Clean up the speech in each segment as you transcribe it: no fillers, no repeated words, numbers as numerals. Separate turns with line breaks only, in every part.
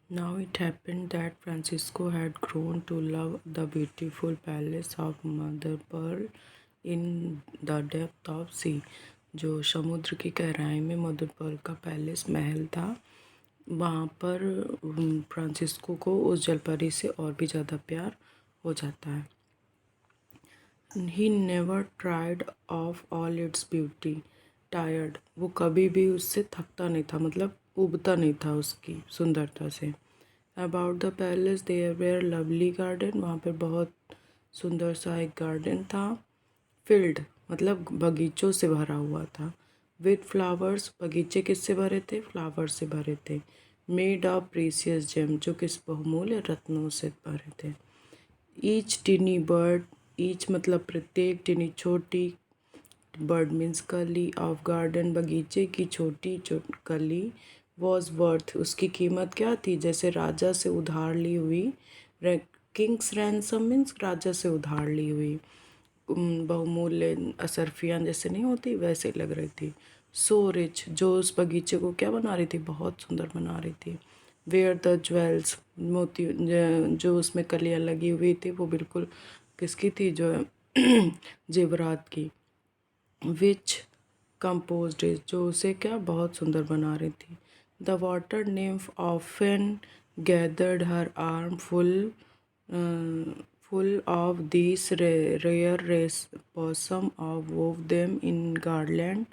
Now it happened that Francisco had grown to love the beautiful palace of Mother Pearl in the depth of sea. जो समुद्र की गहराई में mother Perl का palace महल था, वहाँ पर फ्रांसिस्को को उस जलपरी से और भी ज़्यादा प्यार हो जाता है. He never tired of all its beauty. Tired, वो कभी भी उससे थकता नहीं था, मतलब उबता नहीं था उसकी सुंदरता से. About the palace there were lovely garden, वहाँ पर बहुत सुंदर सा एक गार्डन था. Filled, मतलब बगीचों से भरा हुआ था. With flowers, बगीचे किससे भरे थे? फ्लावर से भरे थे. Made of precious gem, जो किस बहुमूल्य रत्नों से भरे थे. Each tiny bird, each मतलब प्रत्येक, टिनी छोटी, बर्ड मीन्स कली, ऑफ गार्डन बगीचे की छोटी कली, वॉज वर्थ, उसकी कीमत क्या थी? जैसे राजा से उधार ली हुई, किंग्स रैंसम मीन्स राजा से उधार ली हुई बहुमूल्य असरफियाँ जैसे नहीं होती, वैसे लग रही थी. सो रिच, जो उस बगीचे को क्या बना रही थी? बहुत सुंदर बना रही थी. वेयर द ज्वेल्स, मोती जो उसमें कलियाँ लगी हुई थी वो बिल्कुल किसकी थी? जो जेवरात की. विच कंपोज्ड इज, जो उसे क्या बहुत सुंदर बना रही थी. The water nymph often gathered her arm full of these rare race blossom of wove them in garland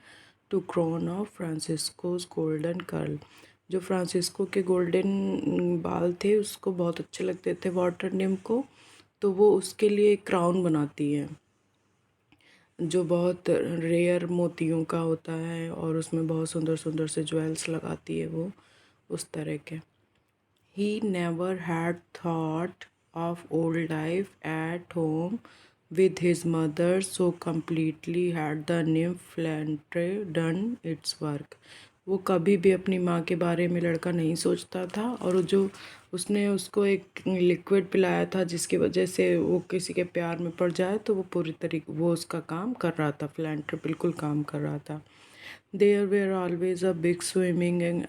to crown of Francisco's golden curl. जो फ्रांसिस्को के गोल्डन बाल थे उसको बहुत अच्छे लगते थे वाटर निम्फ को, तो वो उसके लिए क्राउन बनाती है जो बहुत रेयर मोतियों का होता है और उसमें बहुत सुंदर सुंदर से ज्वेल्स लगाती है वो, उस तरह के. He never had thought of old life at home with his mother, so completely had the nymph Flantre done its work. वो कभी भी अपनी माँ के बारे में लड़का नहीं सोचता था, और जो उसने उसको एक लिक्विड पिलाया था जिसकी वजह से वो किसी के प्यार में पड़ जाए तो वो पूरी तरीके वो उसका काम कर रहा था. फ्लैंटर बिल्कुल काम कर रहा था. There were always a big swimming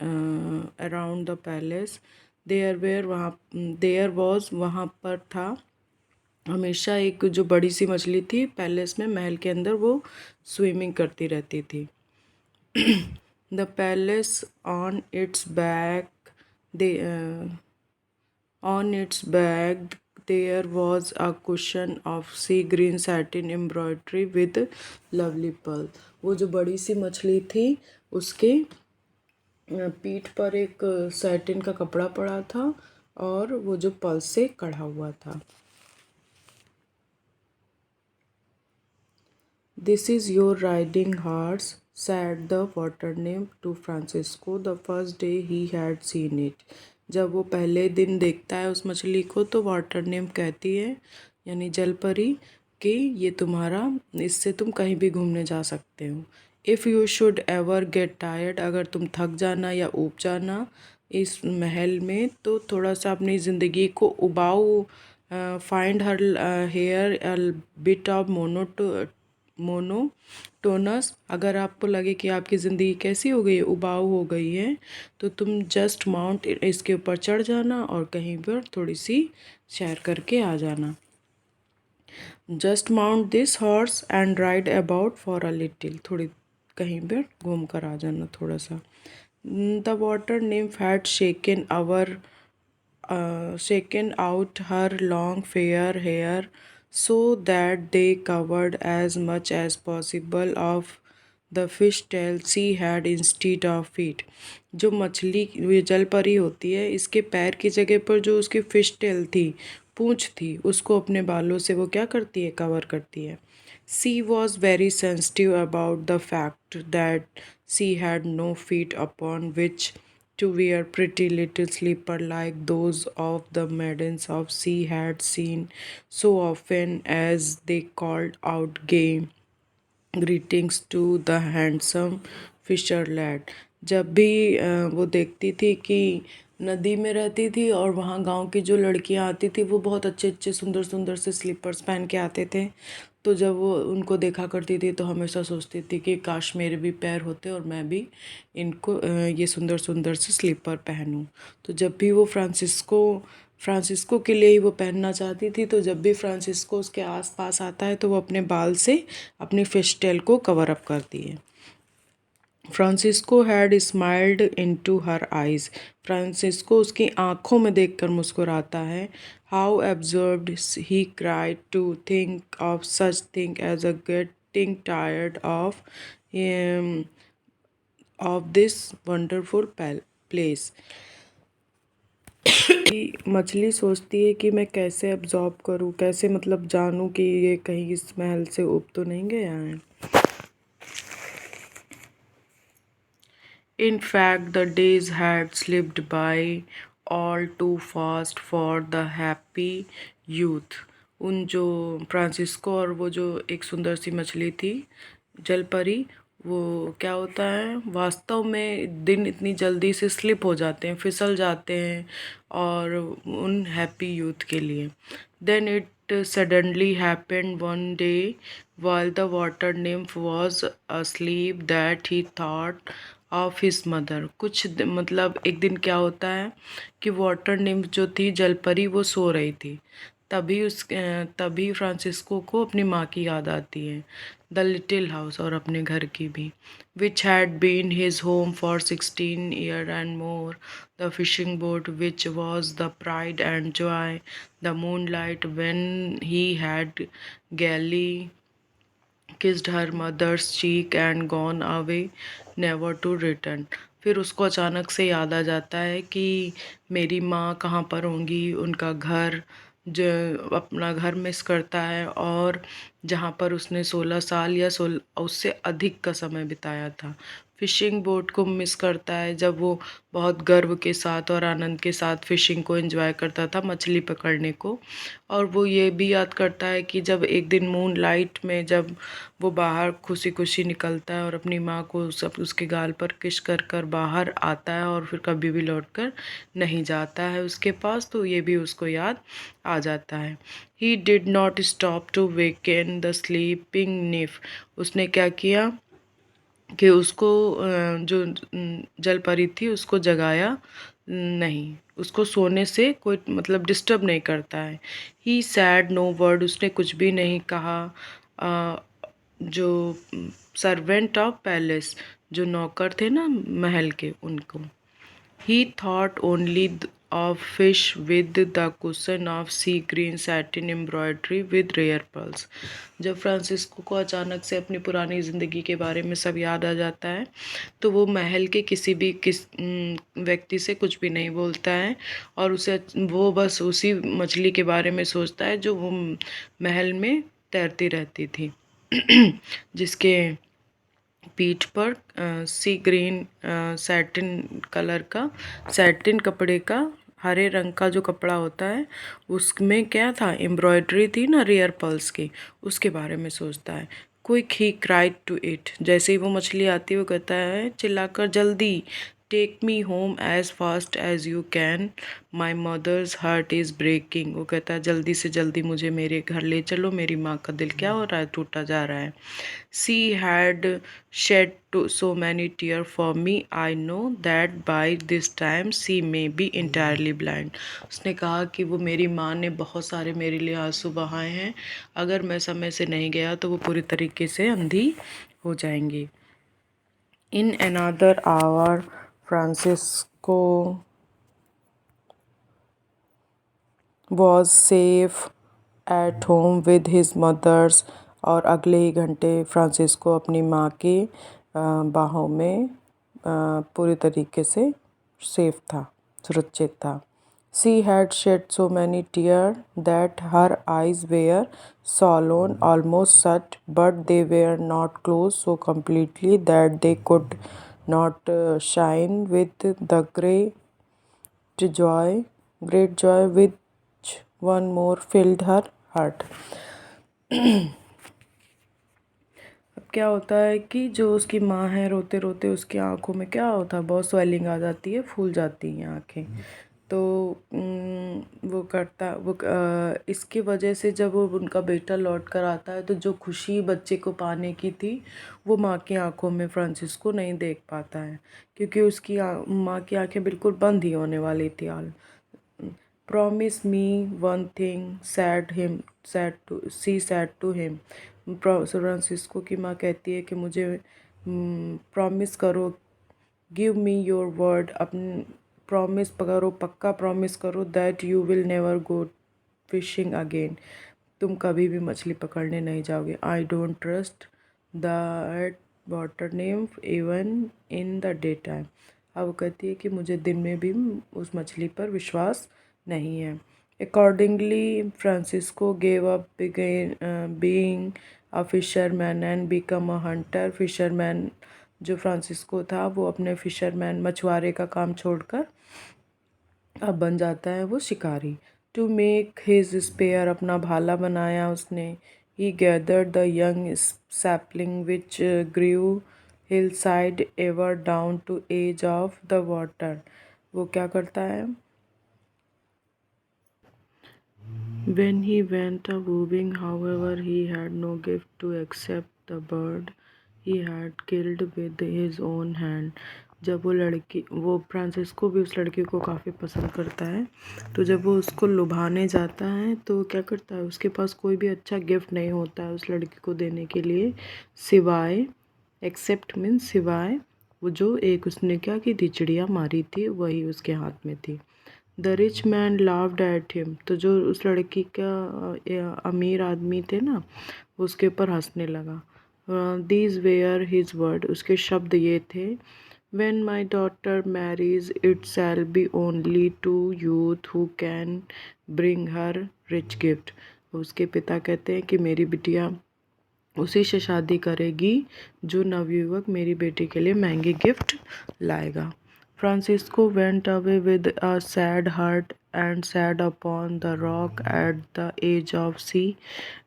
around the palace. There was वहाँ पर था हमेशा एक जो बड़ी सी मछली थी पैलेस में, महल के अंदर, वो स्विमिंग करती रहती थी. The palace they on its back there was a cushion of sea green satin embroidery with lovely pearl. वो जो बड़ी सी मछली थी उसके पीठ पर एक सैटिन का कपड़ा पड़ा था और वो जो पर्ल से कढ़ा हुआ था. This is your riding horse, said the water nymph to Francisco the first day he had seen it. जब वो पहले दिन देखता है उस मछली को तो वाटर निम्फ कहती है, यानी जल परी, कि ये तुम्हारा, इससे तुम कहीं भी घूमने जा सकते हो. If you should ever get tired, अगर तुम थक जाना या ऊब जाना इस महल में, तो थोड़ा सा अपनी ज़िंदगी को उबाऊ, find her here a bit of monotonous, अगर आपको लगे कि आपकी ज़िंदगी कैसी हो गई है, उबाऊ हो गई है, तो तुम जस्ट माउंट, इसके ऊपर चढ़ जाना और कहीं पर थोड़ी सी सैर करके आ जाना. Just mount this horse and ride about for a little, थोड़ी कहीं पर घूम कर आ जाना थोड़ा सा. The water nymph had shaken out her long fair hair so that they covered as much as possible of the fish tail she had instead of feet. जो मछली ये जल परी होती है, इसके पैर की जगह पर जो उसकी फिश टेल थी, पूंछ थी, उसको अपने बालों से वो क्या करती है? कवर करती है. She was very sensitive about the fact that she had no feet upon which to wear pretty little slipper like those of the maidens of she had seen so often as they called out gay greetings to the handsome fisher lad. जब भी वो देखती थी कि नदी में रहती थी और वहाँ गांव की जो लड़कियां आती थी वो बहुत अच्छे अच्छे सुंदर सुंदर से स्लीपर्स पहन के आते थे, तो जब वो उनको देखा करती थी तो हमेशा सोचती थी कि काश मेरे भी पैर होते और मैं भी इनको ये सुंदर सुंदर से स्लीपर पहनूं। तो जब भी वो फ्रांसिस्को के लिए ही वो पहनना चाहती थी, तो जब भी फ्रांसिस्को उसके आस पास आता है तो वो अपने बाल से अपनी फिशटेल को कवर अप करती है। Francisco had smiled into her eyes. Francisco उसकी आंखों में देखकर मुस्कुराता है। How absurd he cried to think of such thing as a getting tired of this wonderful place. मछली सोचती है कि मैं कैसे अब्जॉर्ब करूँ, कैसे मतलब जानूँ कि ये कहीं इस महल से उब तो नहीं गया है। In fact, the days had slipped by all too fast for the happy youth. उन जो फ्रांसिस्को और वो जो एक सुंदर सी मछली थी जल परी, वो क्या होता है वास्तव में दिन इतनी जल्दी से स्लिप हो जाते हैं, फिसल जाते हैं और उन हैप्पी यूथ के लिए। Then it suddenly happened one day while the water nymph was asleep that he thought of his mother. मतलब एक दिन क्या होता है कि वाटर निम्फ जो थी जलपरी वो सो रही थी, तभी फ्रांसिस्को को अपनी माँ की याद आती है, द लिटिल हाउस, और अपने घर की भी, which had been his home for 16 years and more, the fishing boat which was the pride and joy, the moon light when he had gaily kissed her mother's cheek and gone away never to return। फिर उसको अचानक से याद आ जाता है कि मेरी माँ कहाँ पर होंगी, उनका घर, जो अपना घर मिस करता है, और जहाँ पर उसने 16 साल या 16 उससे अधिक का समय बिताया था। फ़िशिंग बोट को मिस करता है जब वो बहुत गर्व के साथ और आनंद के साथ फ़िशिंग को एंजॉय करता था, मछली पकड़ने को। और वो ये भी याद करता है कि जब एक दिन मून लाइट में जब वो बाहर खुशी खुशी निकलता है और अपनी माँ को सब उसके गाल पर किस कर कर बाहर आता है और फिर कभी भी लौट कर नहीं जाता है उसके पास, तो ये भी उसको याद आ जाता है। He did not stop to waken the sleeping nymph. उसने क्या किया कि उसको जो जल परी थी उसको जगाया नहीं, उसको सोने से कोई मतलब डिस्टर्ब नहीं करता है। ही सैड नो वर्ड, उसने कुछ भी नहीं कहा। जो सर्वेंट ऑफ पैलेस, जो नौकर थे ना महल के, उनको। He thought only of fish with the cushion of sea green satin embroidery with rare pearls। जब फ्रांसिस्को को अचानक से अपनी पुरानी ज़िंदगी के बारे में सब याद आ जाता है तो वो महल के किसी भी व्यक्ति से कुछ भी नहीं बोलता है, और वो बस उसी मछली के बारे में सोचता है जो वो महल में तैरती रहती थी जिसके पीठ पर सी ग्रीन सैटिन कपड़े का, हरे रंग का जो कपड़ा होता है उसमें क्या था, एम्ब्रॉयडरी थी ना रेयर पर्ल्स की, उसके बारे में सोचता है। Quick he cried to it, जैसे ही वो मछली आती है वो कहता है चिल्लाकर, जल्दी, take me home as fast as you can, my mother's heart is breaking. वो कहता है जल्दी से जल्दी मुझे मेरे घर ले चलो, मेरी माँ का दिल क्या हो रहा है, टूटा जा रहा है। She had shed so many tears for me. I know that by this time she may be entirely blind। उसने कहा कि वो मेरी माँ ने बहुत सारे मेरे लिए आंसू बहाए हैं, अगर मैं समय से नहीं गया तो वो पूरी तरीके से अंधी हो जाएंगी। In another hour, Francisco was safe at home with his mothers। और अगले ही घंटे फ्रांसिस्को अपनी माँ के बाहों में पूरी तरीके से सेफ था, सुरक्षित था। She had shed so many tears that her eyes were swollen almost shut, but they were not closed so completely that they could not shine with the great joy which one more filled her heart। अब क्या होता है कि जो उसकी माँ है, रोते रोते उसकी आंखों में क्या होता है, बहुत स्वेलिंग आ जाती है, फूल जाती हैं आंखें। तो इसकी वजह से जब वो उनका बेटा लौट कर आता है तो जो खुशी बच्चे को पाने की थी वो माँ की आंखों में फ्रांसिस्को नहीं देख पाता है, क्योंकि उसकी माँ की आंखें बिल्कुल बंद ही होने वाली थी। Promise me one thing said to him. Francisco की माँ कहती है कि मुझे प्रॉमिस करो, गिव मी योर वर्ड, अपन प्रॉमिस करो, पक्का प्रॉमिस करो, that you will never go fishing again, तुम कभी भी मछली पकड़ने नहीं जाओगे। I don't trust that water nymph even in the day time. अब वो कहती है कि मुझे दिन में भी उस मछली पर विश्वास नहीं है। Accordingly Francisco gave up being a fisherman and become a Hunter. Fisherman जो फ्रांसिस्को था वो अपने फिशरमैन मछुआरे का काम छोड़कर अब बन जाता है वो शिकारी। टू मेक हिज स्पेयर, अपना भाला बनाया उसने। He gathered the young sapling which grew hillside ever down to edge of the water. वो क्या करता है, when he went a wooing, however, he had no gift to except the bird he had killed with his own hand। जब वो Francisco भी उस लड़की को काफ़ी पसंद करता है, तो जब वो उसको लुभाने जाता है तो क्या करता है, उसके पास कोई भी अच्छा गिफ्ट नहीं होता है उस लड़की को देने के लिए, सिवाय, एक्सेप्ट मीन्स सिवाय, वो जो एक उसने क्या की थी, चिड़िया मारी थी, वही उसके हाथ में थी। The rich man laughed at him, तो जो उस लड़की का अमीर आदमी थे ना, उसके ऊपर हंसने लगा। दीज वेयर हिज वर्ड, उसके शब्द ये थे, when my daughter marries it shall be only to youth who can bring her rich gift. उसके पिता कहते हैं कि मेरी बिटिया उसी से शादी करेगी जो नवयुवक मेरी बेटी के लिए महंगे गिफ्ट लाएगा। Francisco went away with a sad heart and sat upon the rock at the edge of sea,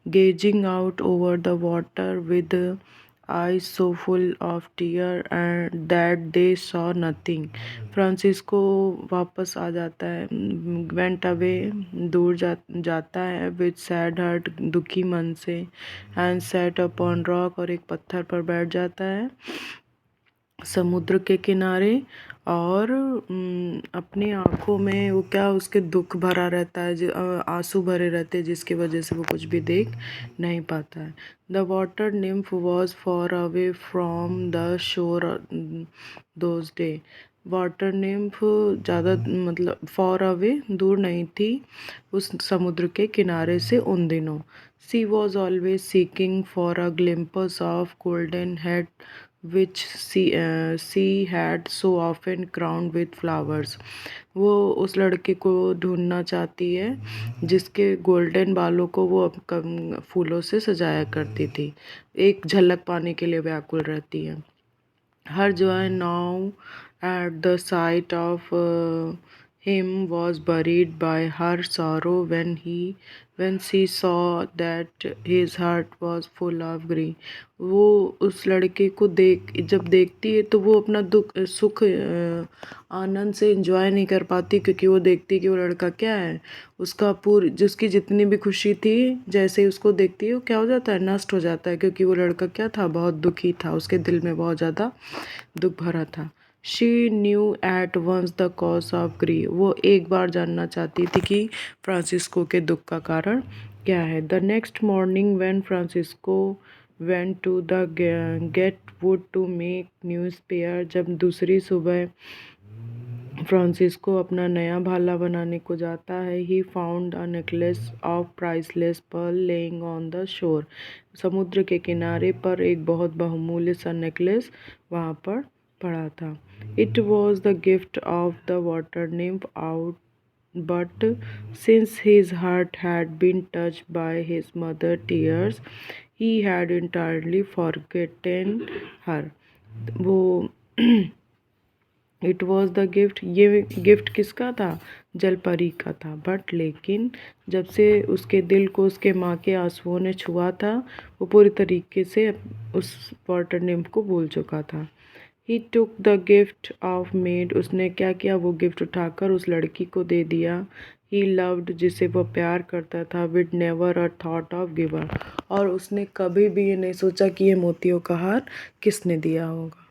gazing out over the water with eyes so full of tears and that they saw nothing। Francisco वापस आ जाता है, went away दूर जाता है, with sad heart दुखी मन से, and set upon rock और एक पत्थर पर बैठ जाता है समुद्र के किनारे, और अपनी आँखों में वो क्या उसके दुख भरा रहता है, आंसू भरे रहते हैं, जिसकी वजह से वो कुछ भी देख नहीं पाता है। The water nymph was far away from the shore those day. Water nymph ज़्यादा मतलब फॉर अवे दूर नहीं थी उस समुद्र के किनारे से उन दिनों। She was always seeking for a glimpse of golden head which she had so often crowned with flowers। वो उस लड़के को ढूंढना चाहती है जिसके गोल्डन बालों को वो फूलों से सजाया करती थी, एक झलक पाने के लिए व्याकुल रहती है। Her joy now at the sight of him was buried by her sorrow when she saw that his heart was full of grief। वो उस लड़के को जब देखती है तो वो अपना सुख आनंद से एंजॉय नहीं कर पाती, क्योंकि वो देखती है कि वो लड़का क्या है, उसका जिसकी जितनी भी खुशी थी, जैसे ही उसको देखती है वो क्या हो जाता है, नष्ट हो जाता है, क्योंकि वो लड़का क्या था, बहुत दुखी था, उसके दिल में बहुत ज़्यादा दुख भरा था। She knew at once the cause of grief, वो एक बार जानना चाहती थी कि फ्रांसिस्को के दुख का कारण क्या है। The next morning when Francisco went to the gate wood to make new spare, जब दूसरी सुबह फ्रांसिस्को अपना नया भाला बनाने को जाता है, he found a necklace of priceless pearl laying on the shore. समुद्र के किनारे पर एक बहुत बहुमूल्य सा नेकलेस वहाँ पर पड़ा था। It was the gift of the water nymph out, but since his heart had been touched by his mother tears he had entirely forgotten her. वो इट वॉज द गिफ्ट, ये गिफ्ट किसका था, जलपरी का था, बट लेकिन जब से उसके दिल को उसके माँ के आंसुओं ने छुआ था, वो पूरी तरीके से उस वाटर निम्फ को भूल चुका था। He took the gift of maid, उसने क्या किया, वो गिफ्ट उठाकर उस लड़की को दे दिया। ही लव्ड, जिसे वो प्यार करता था, with never a thought of giver, और उसने कभी भी ये नहीं सोचा कि ये मोतियों का हार किसने दिया होगा।